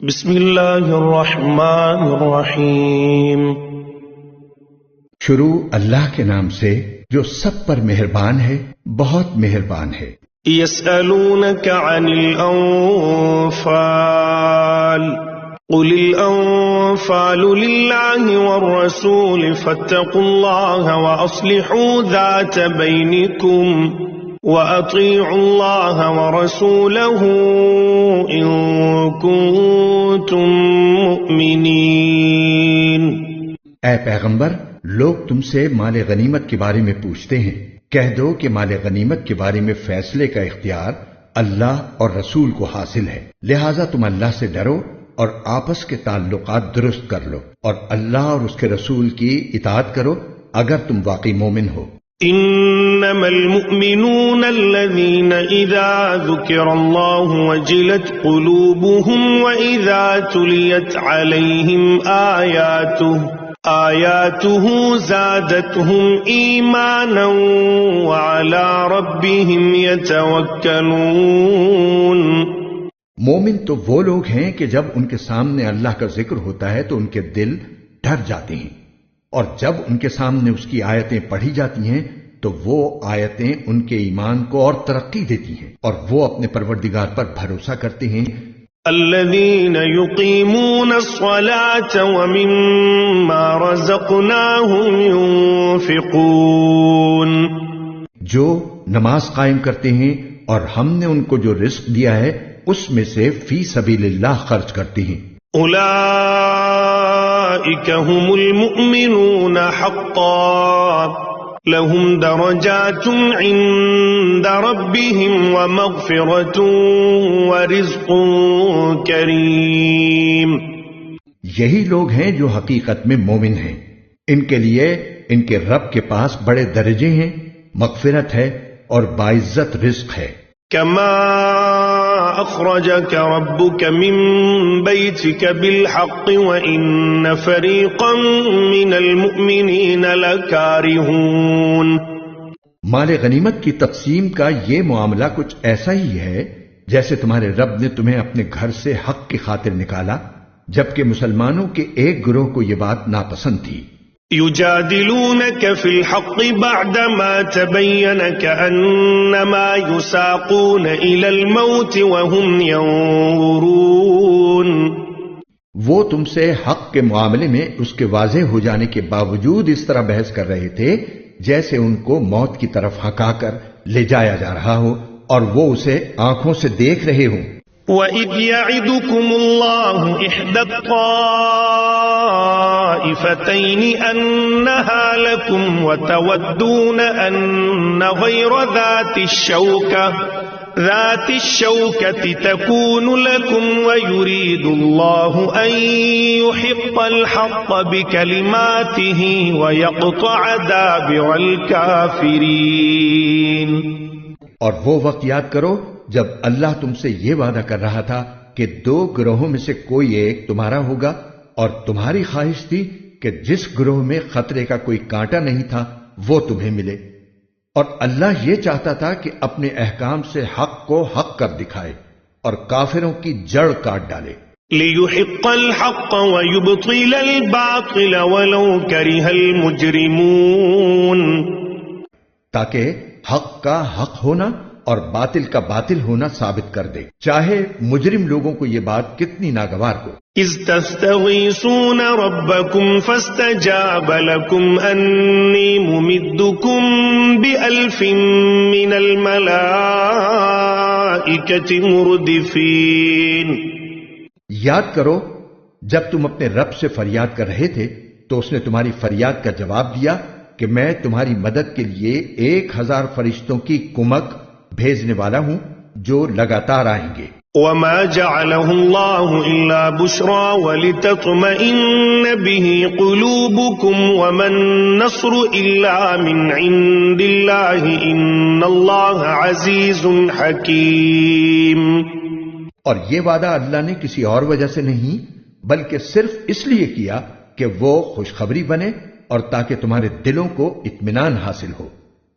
بسم اللہ الرحمن الرحیم۔ شروع اللہ کے نام سے جو سب پر مہربان ہے، بہت مہربان ہے۔ یسألونک عن الانفال قل الانفال للہ والرسول فاتقوا اللہ واصلحوا ذات بینکم وَأَطِيعُوا اللَّهَ وَرَسُولَهُ إِن كُنتُم مُّؤْمِنِينَ۔ اے پیغمبر، لوگ تم سے مال غنیمت کے بارے میں پوچھتے ہیں، کہہ دو کہ مال غنیمت کے بارے میں فیصلے کا اختیار اللہ اور رسول کو حاصل ہے، لہذا تم اللہ سے ڈرو اور آپس کے تعلقات درست کر لو اور اللہ اور اس کے رسول کی اطاعت کرو اگر تم واقعی مومن ہو۔ انما المؤمنون الذين اذا ذكر الله وجلت قلوبهم واذا تليت عليهم آياته زادتهم ايمانا وعلى ربهم يتوكلون۔ مومن تو وہ لوگ ہیں کہ جب ان کے سامنے اللہ کا ذکر ہوتا ہے تو ان کے دل ڈر جاتے ہیں، اور جب ان کے سامنے اس کی آیتیں پڑھی جاتی ہیں تو وہ آیتیں ان کے ایمان کو اور ترقی دیتی ہیں، اور وہ اپنے پروردگار پر بھروسہ کرتے ہیں۔ الذين يقيمون الصلاة ومما رزقناهم ينفقون، جو نماز قائم کرتے ہیں اور ہم نے ان کو جو رزق دیا ہے اس میں سے فی سبیل اللہ خرچ کرتے ہیں۔ اولئک هم المؤمنون حقا لهم درجات عند ربهم ومغفرة ورزق کریم۔ یہی لوگ ہیں جو حقیقت میں مومن ہیں، ان کے لیے ان کے رب کے پاس بڑے درجے ہیں، مغفرت ہے اور باعزت رزق ہے۔ کما اخرجك ربك من بيتك بالحق وان فريقا من المؤمنين لكارهون۔ مال غنیمت کی تقسیم کا یہ معاملہ کچھ ایسا ہی ہے جیسے تمہارے رب نے تمہیں اپنے گھر سے حق کی خاطر نکالا، جبکہ مسلمانوں کے ایک گروہ کو یہ بات ناپسند تھی۔ يجادلونك في الحق بعدما تبين كأنما يساقون إلى الموت وهم ينظرون۔ وہ تم سے حق کے معاملے میں اس کے واضح ہو جانے کے باوجود اس طرح بحث کر رہے تھے جیسے ان کو موت کی طرف ہکا کر لے جایا جا رہا ہو اور وہ اسے آنکھوں سے دیکھ رہے ہوں۔ وَإِذْ يَعِدُكُمُ اللَّهُ إِحْدَى الطَّائِفَتَيْنِ أَنَّهَا لَكُمْ وَتَوَدُّونَ أَنَّ غَيْرَ ذَاتِ الشَّوْكَةِ تَكُونُ لَكُمْ وَيُرِيدُ اللَّهُ أَن يُحِقَّ الْحَقَّ بِكَلِمَاتِهِ وَيَقْطَعَ دَابِرَ الْكَافِرِينَ۔ اور وہ وقت یاد کرو جب اللہ تم سے یہ وعدہ کر رہا تھا کہ دو گروہوں میں سے کوئی ایک تمہارا ہوگا، اور تمہاری خواہش تھی کہ جس گروہ میں خطرے کا کوئی کانٹا نہیں تھا وہ تمہیں ملے، اور اللہ یہ چاہتا تھا کہ اپنے احکام سے حق کو حق کر دکھائے اور کافروں کی جڑ کاٹ ڈالے۔ لِيُحِقَّ الْحَقَّ وَيُبْطِلَ الْبَاطِلَ وَلَوْ كَرِهَ الْمُجْرِمُونَ، تاکہ حق کا حق ہونا اور باطل کا باطل ہونا ثابت کر دے، چاہے مجرم لوگوں کو یہ بات کتنی ناگوار ہو۔ اذ تستغیثون ربکم فاستجاب لکم انی ممدکم بألف من الملائکۃ مردفین۔ یاد کرو جب تم اپنے رب سے فریاد کر رہے تھے تو اس نے تمہاری فریاد کا جواب دیا کہ میں تمہاری مدد کے لیے 1000 فرشتوں کی کمک بھیجنے والا ہوں جو لگاتار آئیں گے۔ وما جعله الله الا بشرى ولتطمئن به قلوبكم وما النصر الا من عند الله ان الله عزيز حكيم۔ اور یہ وعدہ اللہ نے کسی اور وجہ سے نہیں بلکہ صرف اس لیے کیا کہ وہ خوشخبری بنے اور تاکہ تمہارے دلوں کو اطمینان حاصل ہو،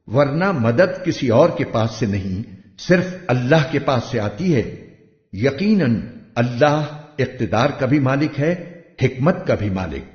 ورنہ مدد کسی اور کے پاس سے نہیں صرف اللہ کے پاس سے آتی ہے۔ یقیناً اللہ اقتدار کا بھی مالک ہے، حکمت کا بھی مالک۔